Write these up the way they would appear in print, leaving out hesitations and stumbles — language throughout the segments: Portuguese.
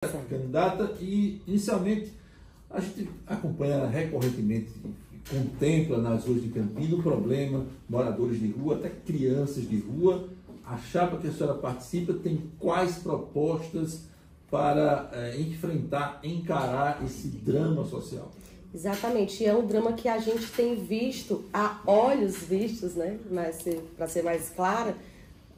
Candidata, e inicialmente a gente acompanha recorrentemente, contempla nas ruas de Campinas o problema, moradores de rua, até crianças de rua. A chapa que a senhora participa tem quais propostas para enfrentar, encarar esse drama social? Exatamente, é um drama que a gente tem visto a olhos vistos, né? Mas para ser mais clara,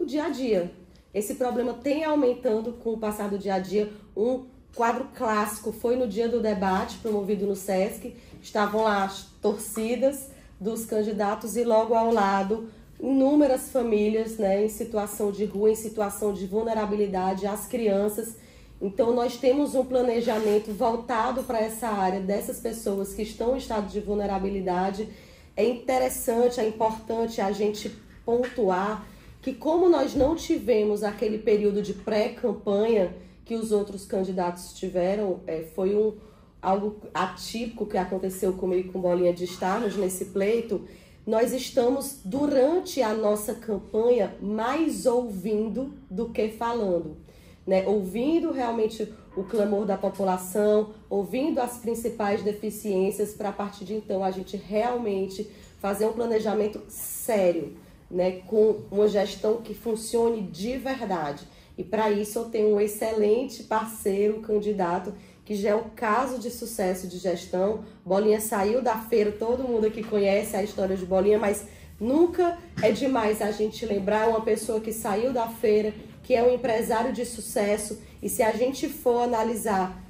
no dia a dia. Esse problema tem aumentando com o passar do dia a dia. Um quadro clássico foi no dia do debate, promovido no SESC. Estavam lá as torcidas dos candidatos e logo ao lado inúmeras famílias, né, em situação de rua, em situação de vulnerabilidade, as crianças. Então nós temos um planejamento voltado para essa área dessas pessoas que estão em estado de vulnerabilidade. É interessante, é importante a gente pontuar que como nós não tivemos aquele período de pré-campanha que os outros candidatos tiveram, foi algo atípico que aconteceu comigo e com Bolinha de estarmos nesse pleito, nós estamos, durante a nossa campanha, mais ouvindo do que falando, né? Ouvindo realmente o clamor da população, ouvindo as principais deficiências, para a partir de então a gente realmente fazer um planejamento sério, né, com uma gestão que funcione de verdade. E para isso eu tenho um excelente parceiro, candidato, que já é um caso de sucesso de gestão. Bolinha saiu da feira, todo mundo aqui conhece a história de Bolinha, mas nunca é demais a gente lembrar uma pessoa que saiu da feira, que é um empresário de sucesso. E se a gente for analisar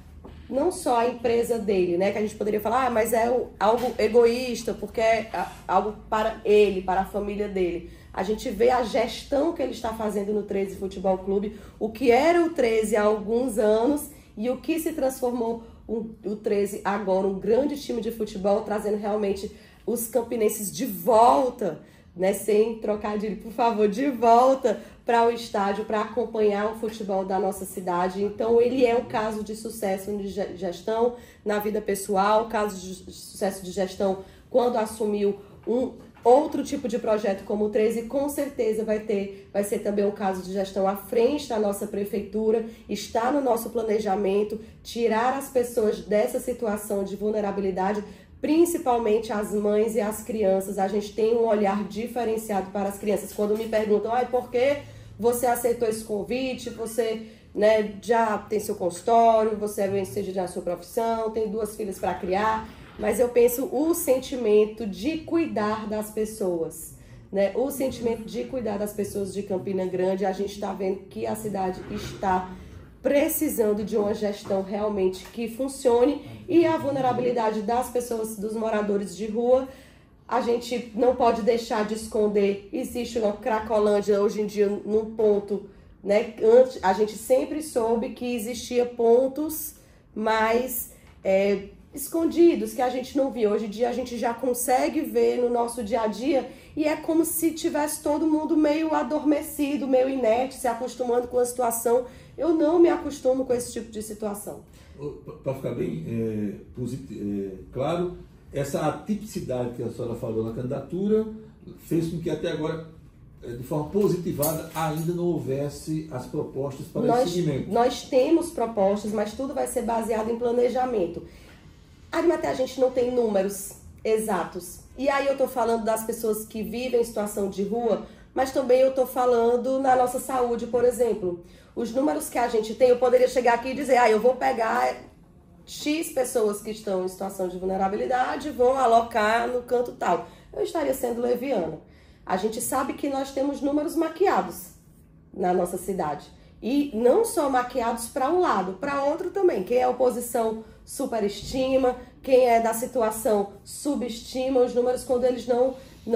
não só a empresa dele, né, que a gente poderia falar, mas é algo egoísta, porque é algo para ele, para a família dele. A gente vê a gestão que ele está fazendo no 13 Futebol Clube, o que era o 13 há alguns anos e o que se transformou o 13 agora, um grande time de futebol, trazendo realmente os campinenses de volta, né, sem trocadilho, por favor, de volta para o estádio, para acompanhar o futebol da nossa cidade. Então ele é um caso de sucesso de gestão na vida pessoal, caso de sucesso de gestão quando assumiu um outro tipo de projeto como o 13, com certeza vai ser também um caso de gestão à frente da nossa prefeitura. Está no nosso planejamento tirar as pessoas dessa situação de vulnerabilidade, principalmente as mães e as crianças. A gente tem um olhar diferenciado para as crianças. Quando me perguntam, por que você aceitou esse convite? Você, né, já tem seu consultório, você é bem-sucedido na sua profissão, tem 2 filhas para criar. Mas eu penso o sentimento de cuidar das pessoas, né? O sentimento de cuidar das pessoas de Campina Grande. A gente está vendo que a cidade está precisando de uma gestão realmente que funcione, e a vulnerabilidade das pessoas, dos moradores de rua, a gente não pode deixar de esconder. Existe uma Cracolândia hoje em dia num ponto, né? Antes, a gente sempre soube que existia pontos mais escondidos, que a gente não via. Hoje em dia a gente já consegue ver no nosso dia a dia, e é como se tivesse todo mundo meio adormecido, meio inerte, se acostumando com a situação. Eu não me acostumo com esse tipo de situação. Para ficar bem claro, essa atipicidade que a senhora falou na candidatura fez com que até agora, de forma positivada, ainda não houvesse as propostas para esse segmento. Nós temos propostas, mas tudo vai ser baseado em planejamento. Até a gente não tem números exatos. E aí eu tô falando das pessoas que vivem em situação de rua, mas também eu tô falando na nossa saúde, por exemplo. Os números que a gente tem, eu poderia chegar aqui e dizer, eu vou pegar X pessoas que estão em situação de vulnerabilidade, vou alocar no canto tal. Eu estaria sendo leviana. A gente sabe que nós temos números maquiados na nossa cidade. E não só maquiados para um lado, para outro também. Quem é oposição superestima, quem é da situação subestima os números quando eles não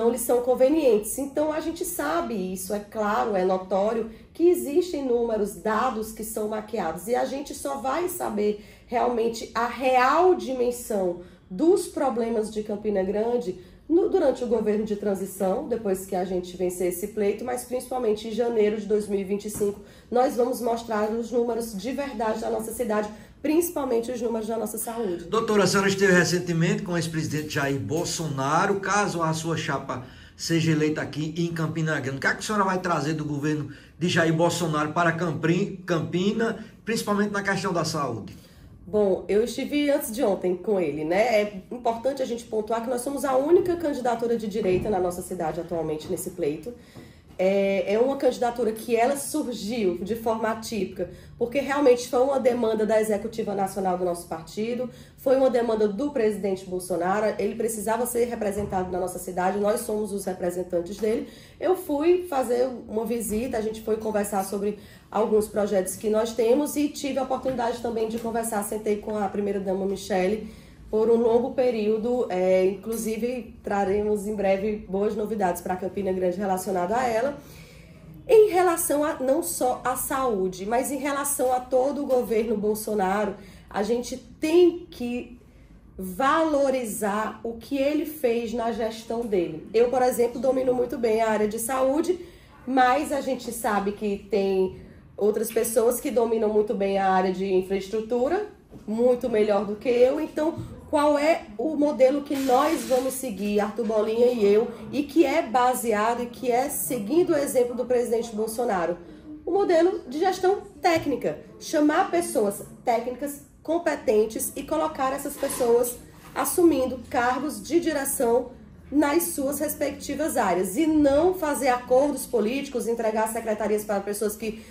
lhes são convenientes. Então a gente sabe, isso é claro, é notório, que existem números, dados que são maquiados. E a gente só vai saber realmente a real dimensão dos problemas de Campina Grande durante o governo de transição, depois que a gente vencer esse pleito, mas principalmente em janeiro de 2025, nós vamos mostrar os números de verdade da nossa cidade, principalmente os números da nossa saúde. Doutora, a senhora esteve recentemente com o ex-presidente Jair Bolsonaro. Caso a sua chapa seja eleita aqui em Campina Grande, o que a senhora vai trazer do governo de Jair Bolsonaro para Campina principalmente na questão da saúde? Bom, eu estive antes de ontem com ele, né? É importante a gente pontuar que nós somos a única candidatura de direita na nossa cidade atualmente nesse pleito. É uma candidatura que ela surgiu de forma atípica, porque realmente foi uma demanda da Executiva Nacional do nosso partido, foi uma demanda do presidente Bolsonaro, ele precisava ser representado na nossa cidade, nós somos os representantes dele. Eu fui fazer uma visita, a gente foi conversar sobre alguns projetos que nós temos e tive a oportunidade também de conversar, sentei com a primeira-dama Michele, por um longo período, inclusive traremos em breve boas novidades para Campina Grande relacionado a ela, em relação a não só à saúde, mas em relação a todo o governo Bolsonaro. A gente tem que valorizar o que ele fez na gestão dele. Eu, por exemplo, domino muito bem a área de saúde, mas a gente sabe que tem outras pessoas que dominam muito bem a área de infraestrutura, muito melhor do que eu. Então, qual é o modelo que nós vamos seguir, Arthur Bolinha e eu, e que é baseado e que é seguindo o exemplo do presidente Bolsonaro? O modelo de gestão técnica, chamar pessoas técnicas, competentes e colocar essas pessoas assumindo cargos de direção nas suas respectivas áreas e não fazer acordos políticos, entregar secretarias para pessoas que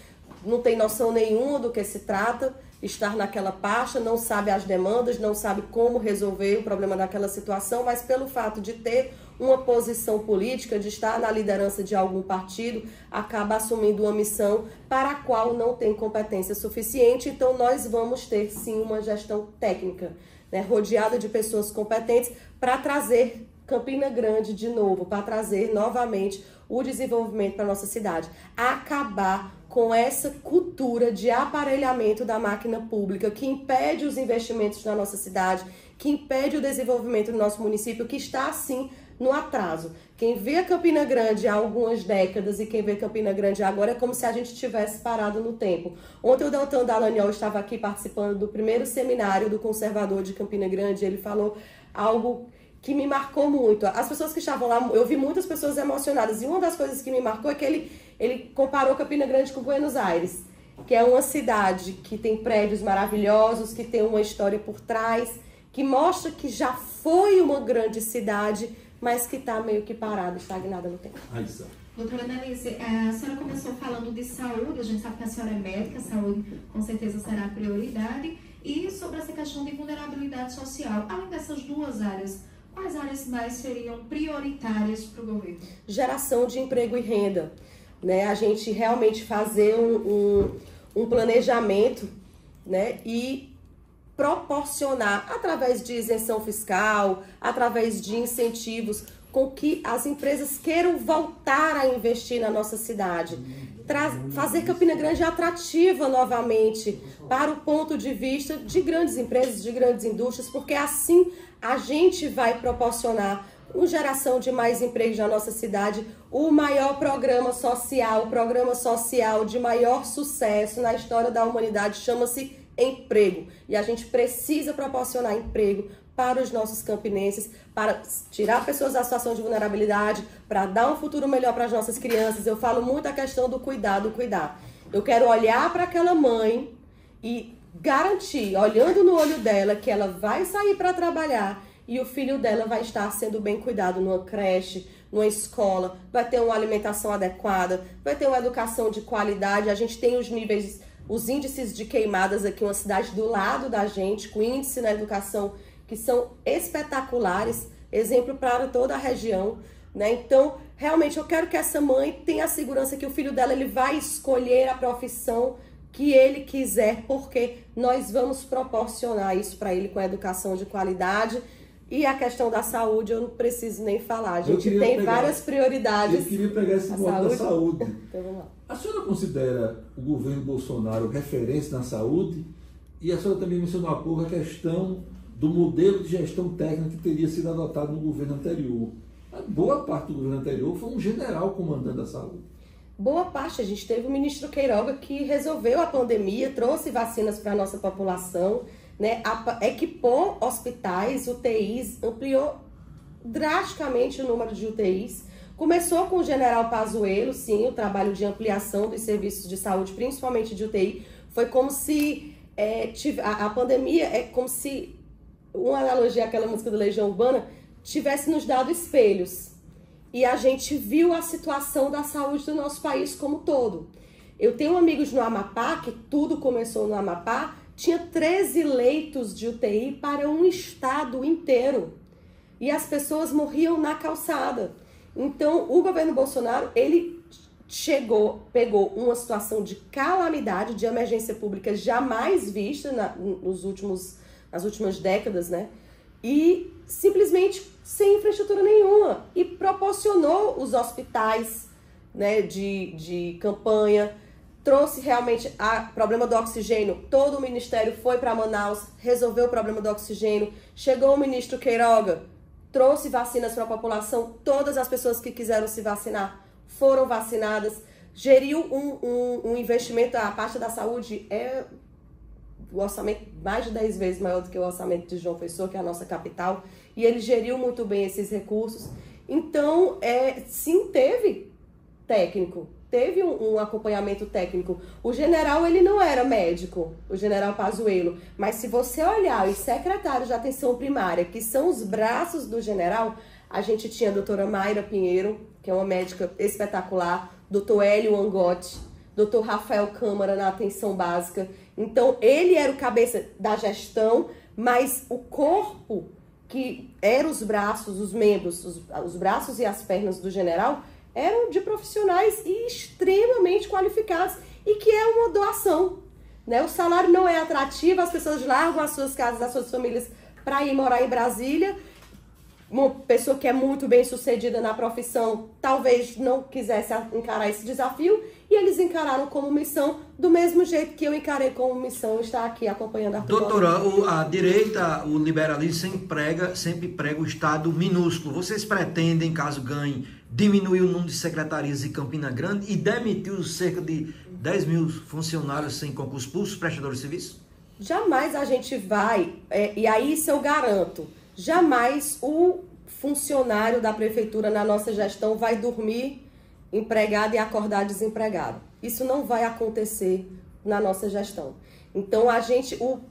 não têm noção nenhuma do que se trata, estar naquela pasta, não sabe as demandas, não sabe como resolver o problema daquela situação, mas pelo fato de ter uma posição política, de estar na liderança de algum partido, acaba assumindo uma missão para a qual não tem competência suficiente. Então nós vamos ter sim uma gestão técnica, né, rodeada de pessoas competentes para trazer Campina Grande de novo, para trazer novamente o desenvolvimento para a nossa cidade, acabar com essa cultura de aparelhamento da máquina pública que impede os investimentos na nossa cidade, que impede o desenvolvimento do nosso município, que está assim no atraso. Quem vê a Campina Grande há algumas décadas e quem vê Campina Grande agora é como se a gente tivesse parado no tempo. Ontem o Deltan Dallagnol estava aqui participando do primeiro seminário do Conservador de Campina Grande, ele falou algo que me marcou muito. As pessoas que estavam lá, eu vi muitas pessoas emocionadas, e uma das coisas que me marcou é que ele comparou Campina Grande com Buenos Aires, que é uma cidade que tem prédios maravilhosos, que tem uma história por trás, que mostra que já foi uma grande cidade, mas que está meio que parada, estagnada no tempo. Doutora Annelise, a senhora começou falando de saúde, a gente sabe que a senhora é médica, a saúde com certeza será a prioridade, e sobre essa questão de vulnerabilidade social. Além dessas duas áreas, quais áreas mais seriam prioritárias para o governo? Geração de emprego e renda, né? A gente realmente fazer um planejamento, né? E proporcionar, através de isenção fiscal, através de incentivos, com que as empresas queiram voltar a investir na nossa cidade. Fazer Campina Grande atrativa novamente para o ponto de vista de grandes empresas, de grandes indústrias, porque assim a gente vai proporcionar uma geração de mais empregos na nossa cidade, o maior programa social de maior sucesso na história da humanidade chama-se emprego. E a gente precisa proporcionar emprego para os nossos campinenses, para tirar pessoas da situação de vulnerabilidade, para dar um futuro melhor para as nossas crianças. Eu falo muito a questão do cuidar. Eu quero olhar para aquela mãe e garantir, olhando no olho dela, que ela vai sair para trabalhar e o filho dela vai estar sendo bem cuidado numa creche, numa escola, vai ter uma alimentação adequada, vai ter uma educação de qualidade. A gente tem os índices de queimadas aqui, uma cidade do lado da gente, com índice na educação que são espetaculares, exemplo para toda a região, né? Então, realmente, eu quero que essa mãe tenha a segurança que o filho dela ele vai escolher a profissão que ele quiser, porque nós vamos proporcionar isso para ele com a educação de qualidade. E a questão da saúde, eu não preciso nem falar. A gente tem várias prioridades. Eu queria pegar esse ponto da saúde. Então, vamos lá. A senhora considera o governo Bolsonaro referência na saúde? E a senhora também mencionou há pouco a questão do modelo de gestão técnica que teria sido adotado no governo anterior. A boa parte do governo anterior foi um general comandando a saúde. Boa parte. A gente teve o ministro Queiroga que resolveu a pandemia, trouxe vacinas para a nossa população, né? Equipou hospitais, UTIs, ampliou drasticamente o número de UTIs. Começou com o general Pazuello, sim, o trabalho de ampliação dos serviços de saúde, principalmente de UTI. Foi como se a pandemia é como se, uma analogia àquela música do Legião Urbana, tivesse nos dado espelhos. E a gente viu a situação da saúde do nosso país como um todo. Eu tenho amigos no Amapá, que tudo começou no Amapá, tinha 13 leitos de UTI para um estado inteiro. E as pessoas morriam na calçada. Então, o governo Bolsonaro, ele pegou uma situação de calamidade, de emergência pública jamais vista nas últimas décadas, né? E simplesmente sem infraestrutura nenhuma. E proporcionou os hospitais, né, de campanha, trouxe realmente o problema do oxigênio. Todo o ministério foi para Manaus, resolveu o problema do oxigênio. Chegou o ministro Queiroga, trouxe vacinas para a população. Todas as pessoas que quiseram se vacinar foram vacinadas. Geriu um investimento, a parte da saúde o orçamento mais de 10 vezes maior do que o orçamento de João Pessoa, que é a nossa capital. E ele geriu muito bem esses recursos. Então, sim, teve técnico. Teve um acompanhamento técnico. O general, ele não era médico, o general Pazuello. Mas se você olhar os secretários de atenção primária, que são os braços do general, a gente tinha a doutora Mayra Pinheiro, que é uma médica espetacular, doutor Hélio Angotti, doutor Rafael Câmara na atenção básica. Então, ele era o cabeça da gestão, mas o corpo, que eram os braços, os membros, os braços e as pernas do general, eram de profissionais extremamente qualificados e que é uma doação, né? O salário não é atrativo, as pessoas largam as suas casas, as suas famílias para ir morar em Brasília. Uma pessoa que é muito bem sucedida na profissão talvez não quisesse encarar esse desafio e eles encararam como missão, do mesmo jeito que eu encarei como missão estar aqui acompanhando a Doutora, a direita, o liberalismo sempre prega o Estado minúsculo. Vocês pretendem, caso ganhe, diminuir o número de secretarias em Campina Grande e demitir os cerca de 10 mil funcionários sem concurso público, prestadores de serviço? Jamais a gente vai, e aí isso eu garanto, jamais o funcionário da prefeitura na nossa gestão vai dormir empregado e acordar desempregado. Isso não vai acontecer na nossa gestão. Então,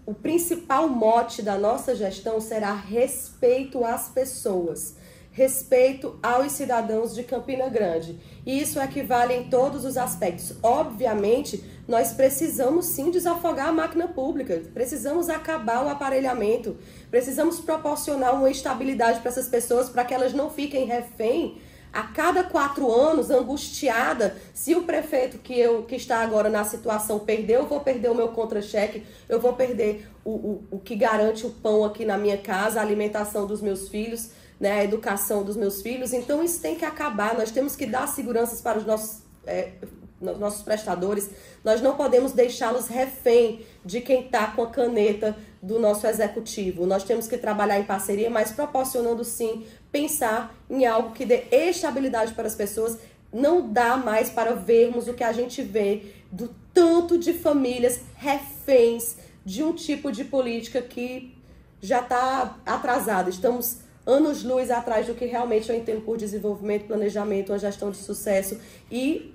o principal mote da nossa gestão será respeito às pessoas, respeito aos cidadãos de Campina Grande. E isso equivale em todos os aspectos. Obviamente, nós precisamos sim desafogar a máquina pública, precisamos acabar o aparelhamento, precisamos proporcionar uma estabilidade para essas pessoas, para que elas não fiquem refém a cada 4 anos, angustiada. Se o prefeito que está agora na situação perder, eu vou perder o meu contra-cheque, eu vou perder o que garante o pão aqui na minha casa, a alimentação dos meus filhos, né, a educação dos meus filhos. Então isso tem que acabar, nós temos que dar seguranças para os nossos prestadores, nós não podemos deixá-los refém de quem está com a caneta do nosso executivo. Nós temos que trabalhar em parceria, mas proporcionando sim, pensar em algo que dê estabilidade para as pessoas. Não dá mais para vermos o que a gente vê do tanto de famílias reféns de um tipo de política que já está atrasada. Estamos anos-luz atrás do que realmente eu entendo por desenvolvimento, planejamento, uma gestão de sucesso e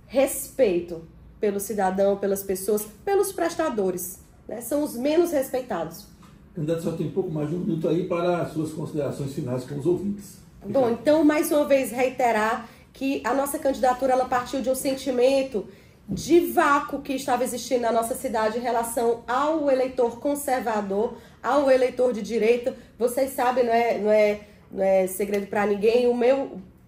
respeito pelo cidadão, pelas pessoas, pelos prestadores, né? São os menos respeitados. Candidato, só tem um pouco mais de um minuto aí para as suas considerações finais com os ouvintes. Bom, então, mais uma vez, reiterar que a nossa candidatura ela partiu de um sentimento de vácuo que estava existindo na nossa cidade em relação ao eleitor conservador, ao eleitor de direita. Vocês sabem, não é segredo para ninguém,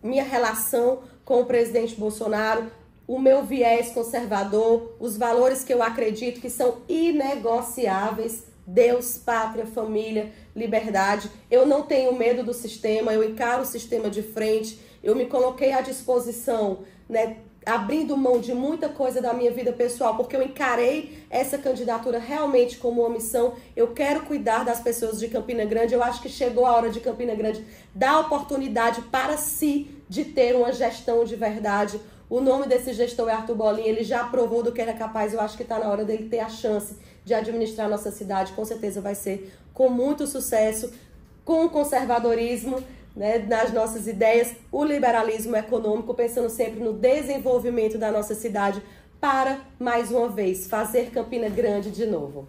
minha relação com o presidente Bolsonaro, o meu viés conservador, os valores que eu acredito que são inegociáveis: Deus, pátria, família, liberdade. Eu não tenho medo do sistema, eu encaro o sistema de frente, eu me coloquei à disposição, né, abrindo mão de muita coisa da minha vida pessoal, porque eu encarei essa candidatura realmente como uma missão. Eu quero cuidar das pessoas de Campina Grande. Eu acho que chegou a hora de Campina Grande dar oportunidade para si de ter uma gestão de verdade. O nome desse gestor é Arthur Bolinha, ele já provou do que era capaz. Eu acho que está na hora dele ter a chance de administrar a nossa cidade. Com certeza vai ser com muito sucesso, com conservadorismo, né, nas nossas ideias, o liberalismo econômico, pensando sempre no desenvolvimento da nossa cidade, para, mais uma vez, fazer Campina grande de novo.